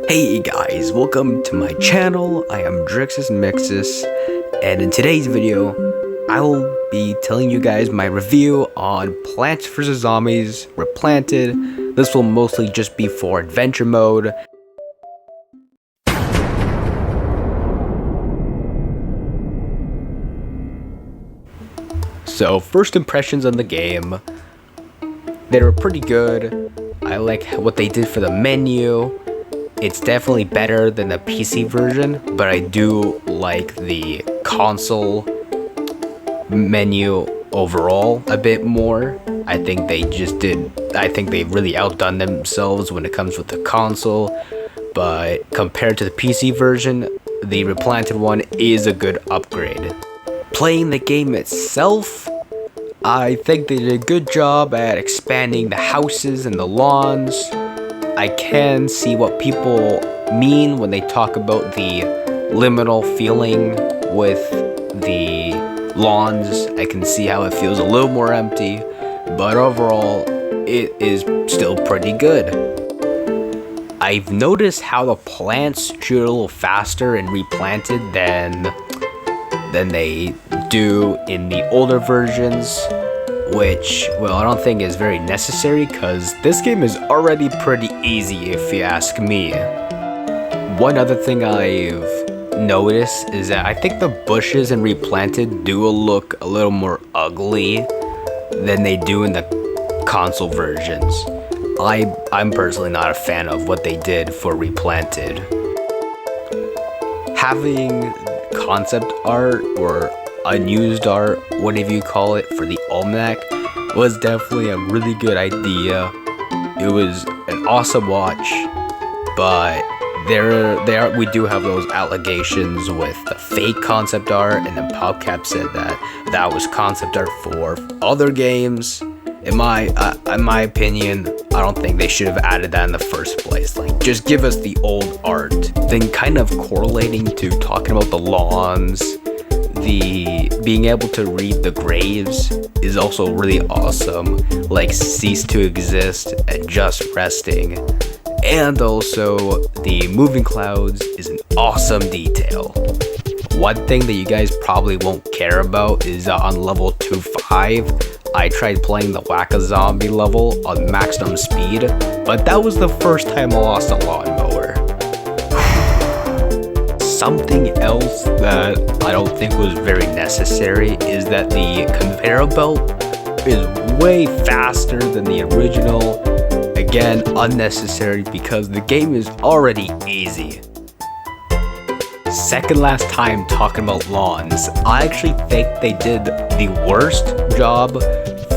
Hey guys, welcome to my channel. I am Drixus Mixus, and in today's video, I will be telling you guys my review on Plants vs. Zombies Replanted. This will mostly just be for adventure mode. So, first impressions on the game. They were pretty good. I like what they did for the menu. It's definitely better than the PC version, but I do like the console menu overall a bit more. I think they really outdone themselves when it comes with the console, but compared to the PC version, the Replanted one is a good upgrade. Playing the game itself, I think they did a good job at expanding the houses and the lawns. I can see what people mean when they talk about the liminal feeling with the lawns. I can see how it feels a little more empty, but overall, it is still pretty good. I've noticed how the plants shoot a little faster and replanted than they do in the older versions, which, well, I don't think is very necessary because this game is already pretty easy if you ask me. One other thing I've noticed is that I think the bushes in Replanted do look a little more ugly than they do in the console versions. I'm personally not a fan of what they did for Replanted. Having concept art or unused art, whatever you call it, for the almanac was definitely a really good idea. It was an awesome watch, but we do have those allegations with the fake concept art, and then PopCap said that was concept art for other games. In my opinion, I don't think they should have added that in the first place. Like, just give us the old art. Then kind of correlating to talking about the lawns, the being able to read the graves is also really awesome, like cease to exist and just resting. And also the moving clouds is an awesome detail. One thing that you guys probably won't care about is on level 2.5, I tried playing the Whack-A-Zombie level on maximum speed, but that was the first time I lost a lawnmower. Something else that I don't think was very necessary is that the conveyor belt is way faster than the original. Again, unnecessary because the game is already easy. Second last time talking about lawns, I actually think they did the worst job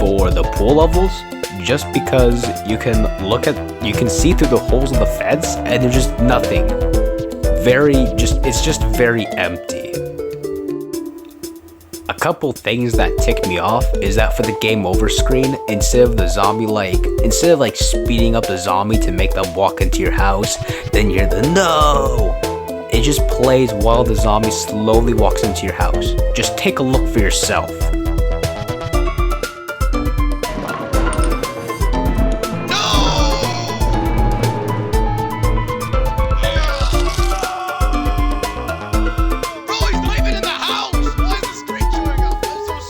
for the pool levels, just because you can see through the holes in the fence and there's just nothing. It's just very empty. A couple things that ticked me off is that for the game over screen, instead of speeding up the zombie to make them walk into your house, then you hear the no! It just plays while the zombie slowly walks into your house. Just take a look for yourself.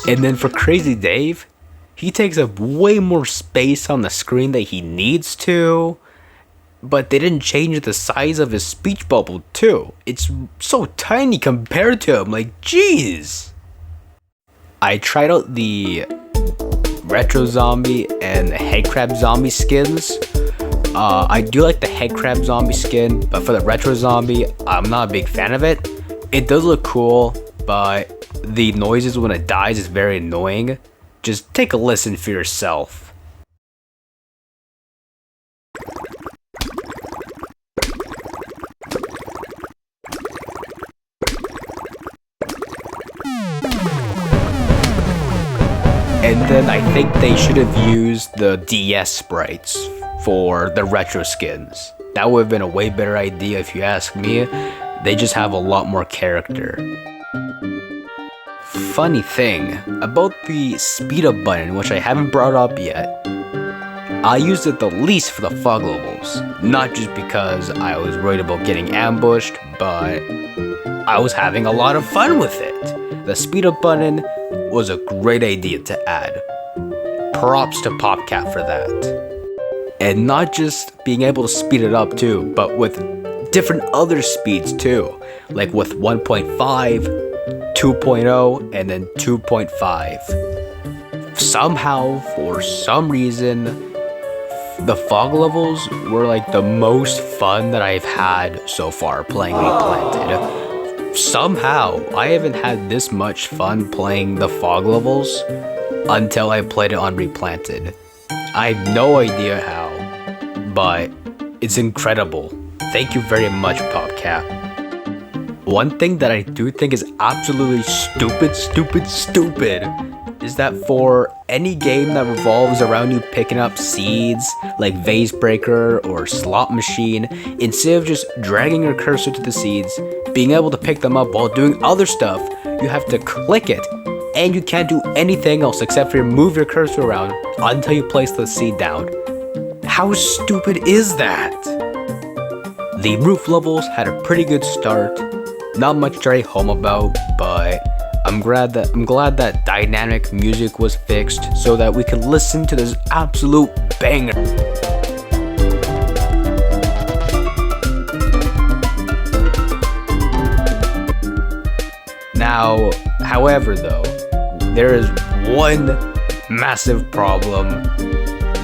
And then for Crazy Dave, he takes up way more space on the screen than he needs to, but they didn't change the size of his speech bubble too. It's so tiny compared to him, like jeez. I tried out the Retro Zombie and the Head Crab Zombie skins. I do like the Head Crab Zombie skin, but for the Retro Zombie, I'm not a big fan of it. It does look cool, but the noises when it dies is very annoying. Just take a listen for yourself. And then I think they should have used the DS sprites for the retro skins. That would have been a way better idea if you ask me. They just have a lot more character. Funny thing about the speed up button, which I haven't brought up yet, I used it the least for the fog levels, not just because I was worried about getting ambushed, but I was having a lot of fun with it. The speed up button was a great idea to add. Props to PopCap for that. And not just being able to speed it up too, but with different other speeds too, like with 1.5, 2.0, and then 2.5. Somehow, for some reason, the fog levels were like the most fun that I've had so far playing Replanted. Somehow, I haven't had this much fun playing the fog levels until I played it on Replanted. I have no idea how, but it's incredible. Thank you very much, PopCap. One thing that I do think is absolutely stupid is that for any game that revolves around you picking up seeds, like Vase Breaker or Slot Machine, instead of just dragging your cursor to the seeds, being able to pick them up while doing other stuff, you have to click it, and you can't do anything else except for move your cursor around until you place the seed down. How stupid is that? The roof levels had a pretty good start. Not much to write home about, but I'm glad that dynamic music was fixed so that we could listen to this absolute banger. Now, however though, there is one massive problem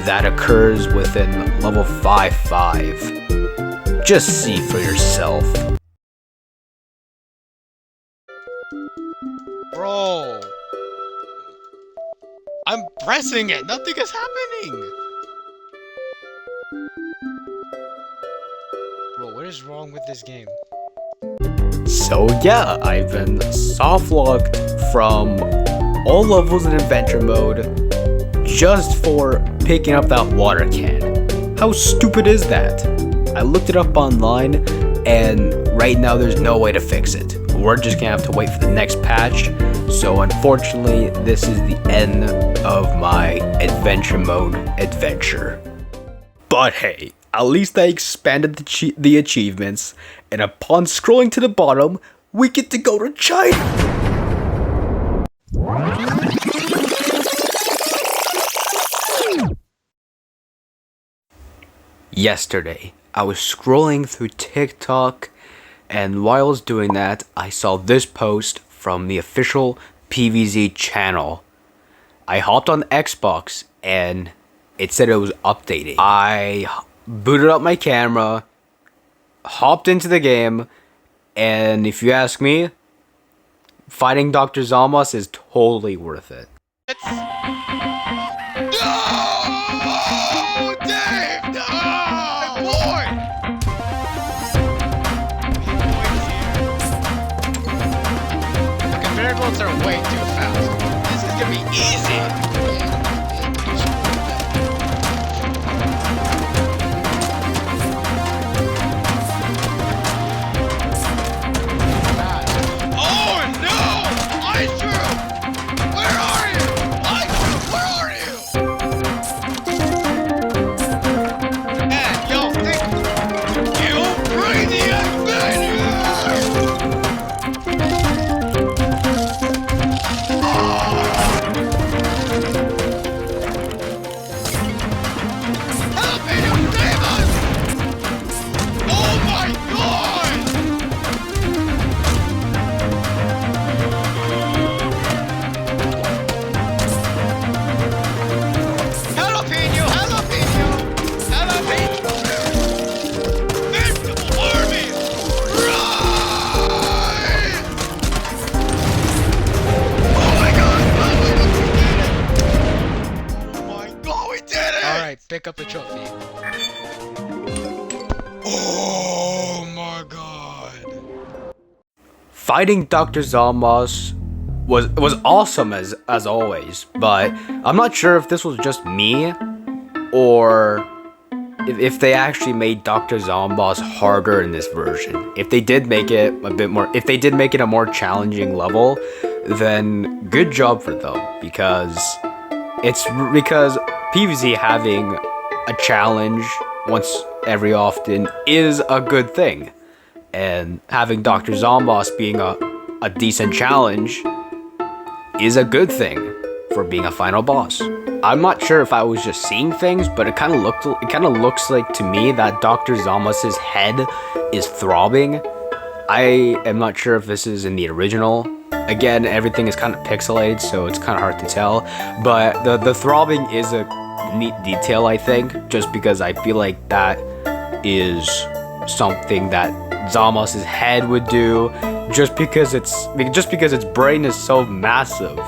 that occurs within level 5.5. Just see for yourself. Bro, I'm pressing it. Nothing is happening. Bro, what is wrong with this game? So yeah, I've been soft-locked from all levels in adventure mode just for picking up that water can. How stupid is that? I looked it up online, and right now there's no way to fix it. We're just gonna have to wait for the next patch. So unfortunately, this is the end of my adventure mode adventure. But hey, at least I expanded the achievements, and upon scrolling to the bottom, we get to go to China! Yesterday, I was scrolling through TikTok, and while I was doing that, I saw this post from the official PvZ channel. I hopped on Xbox, and it said it was updating. I booted up my camera, hopped into the game, and if you ask me, fighting Dr. Zomboss is totally worth it. No! Dave! No! Boy! The conveyor belts are way too fast. This is gonna be easy! Pick up the trophy. Oh my god. Fighting Dr. Zomboss was awesome as always, but I'm not sure if this was just me or if they actually made Dr. Zomboss harder in this version. If they did make it a more challenging level, then good job for them, because PvZ having a challenge once every often is a good thing. And having Dr. Zomboss being a decent challenge is a good thing for being a final boss. I'm not sure if I was just seeing things, but it kind of looks like to me that Dr. Zomboss's head is throbbing. I am not sure if this is in the original. Again, everything is kind of pixelated, so it's kind of hard to tell. But the throbbing is a neat detail, I think, just because I feel like that is something that Zomboss's head would do, just because its brain is so massive.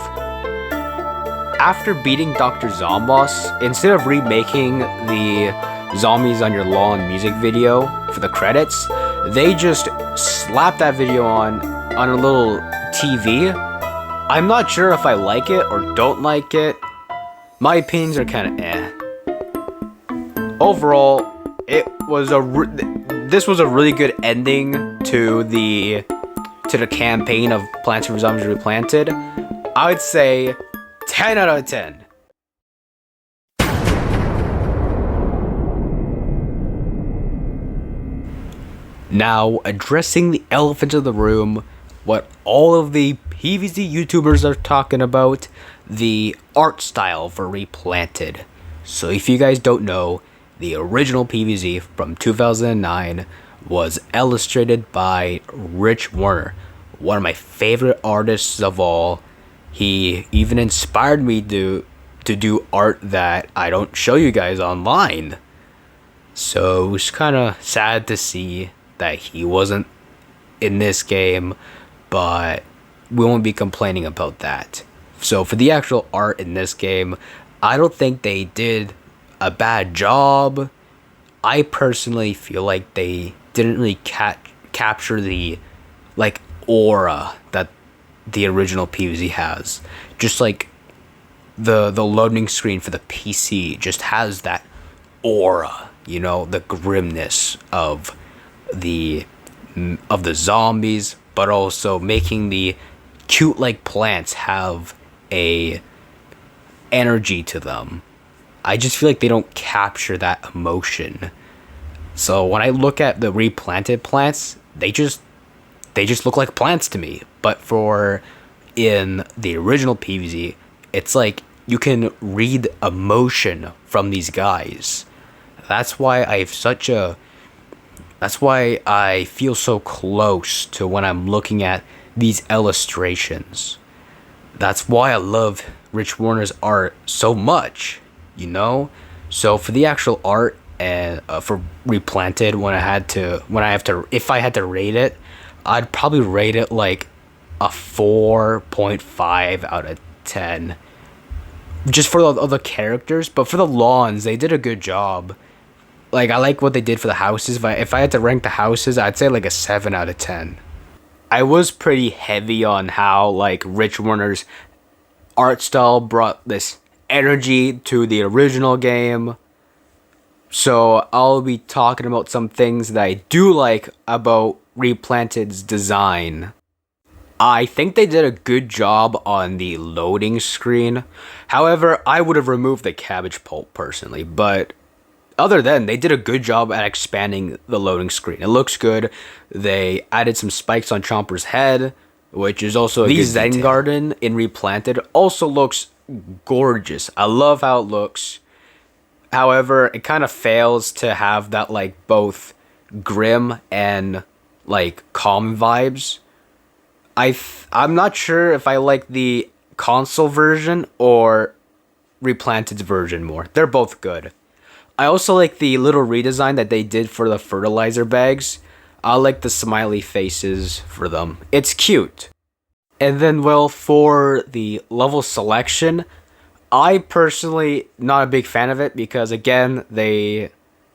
After beating Dr. Zomboss, instead of remaking the Zombies on Your Lawn music video for the credits, they just slapped that video on a little TV. I'm not sure if I like it or don't like it. My opinions are kind of eh. Overall, this was a really good ending to the campaign of Plants vs Zombies Replanted. I would say 10 out of 10. Now, addressing the elephant in the room, what all of the PvZ YouTubers are talking about, the art style for Replanted. So if you guys don't know, the original PvZ from 2009 was illustrated by Rich Warner, one of my favorite artists of all. He even inspired me to do art that I don't show you guys online. So it was kind of sad to see that he wasn't in this game, but we won't be complaining about that. So for the actual art in this game, I don't think they did a bad job. I personally feel like they didn't really capture the aura that the original PvZ has. Just like the loading screen for the PC just has that aura, you know, the grimness of the zombies, but also making the cute like plants have a energy to them. I just feel like they don't capture that emotion. So when I look at the replanted plants, they just look like plants to me. But in the original PvZ, it's like you can read emotion from these guys. That's why I feel so close to when I'm looking at these illustrations. That's why I love Rich Warner's art so much, you know? So for the actual art and for Replanted, if I had to rate it, I'd probably rate it like a 4.5 out of 10. Just for the other characters, but for the lawns, they did a good job. Like, I like what they did for the houses. If I had to rank the houses, I'd say like a 7 out of 10. I was pretty heavy on how like Rich Warner's art style brought this energy to the original game. So I'll be talking about some things that I do like about Replanted's design. I think they did a good job on the loading screen. However, I would have removed the cabbage pulp personally, but other than, they did a good job at expanding the loading screen. It looks good. They added some spikes on Chomper's head, which is also a good detail. The Zen Garden in Replanted also looks gorgeous. I love how it looks. However, it kind of fails to have that like both grim and like calm vibes. I'm not sure if I like the console version or Replanted's version more. They're both good. I also like the little redesign that they did for the fertilizer bags. I like the smiley faces for them. It's cute. And then, well, for the level selection, I personally not a big fan of it because again,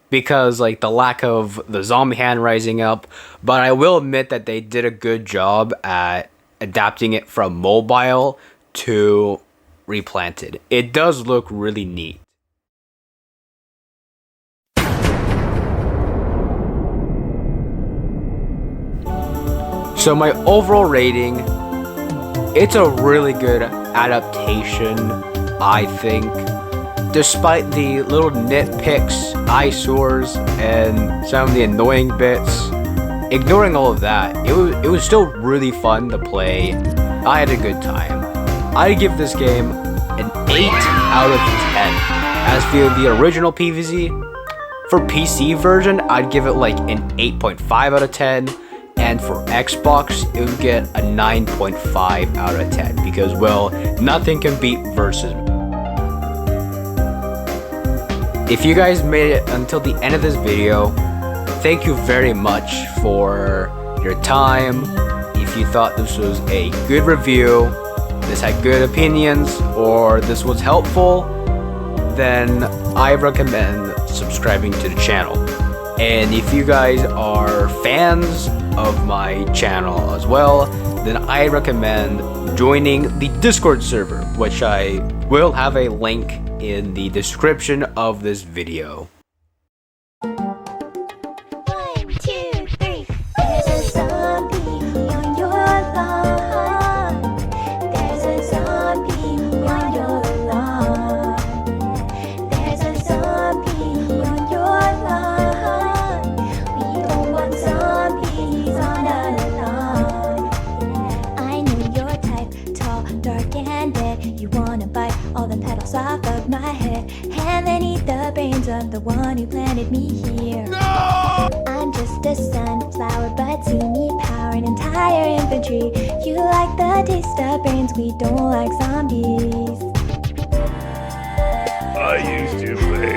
because like the lack of the zombie hand rising up, but I will admit that they did a good job at adapting it from mobile to Replanted. It does look really neat. So my overall rating, it's a really good adaptation, I think. despite the little nitpicks, eyesores, and some of the annoying bits, ignoring all of that, it was still really fun to play. I had a good time. I'd give this game an 8 out of 10. As for the original PvZ, for PC version, I'd give it like an 8.5 out of 10. And for Xbox, it would get a 9.5 out of 10. Because, well, nothing can beat Versus. If you guys made it until the end of this video, thank you very much for your time. If you thought this was a good review, this had good opinions, or this was helpful, then I recommend subscribing to the channel. And if you guys are fans of my channel as well, then I recommend joining the Discord server, which I will have a link in the description of this video. 1, 2, 3. There's a zombie on your lawn. There's a zombie on your lawn. There's a zombie on your lawn. We don't want zombies on our lawn. I know your type, tall, dark, and dead. You wanna bite all the petals off of my head and then eat the brains of the one who planted me here. No! I'm just a sunflower, but you need power and entire infantry. You like the taste of brains, we don't like zombies. I used to play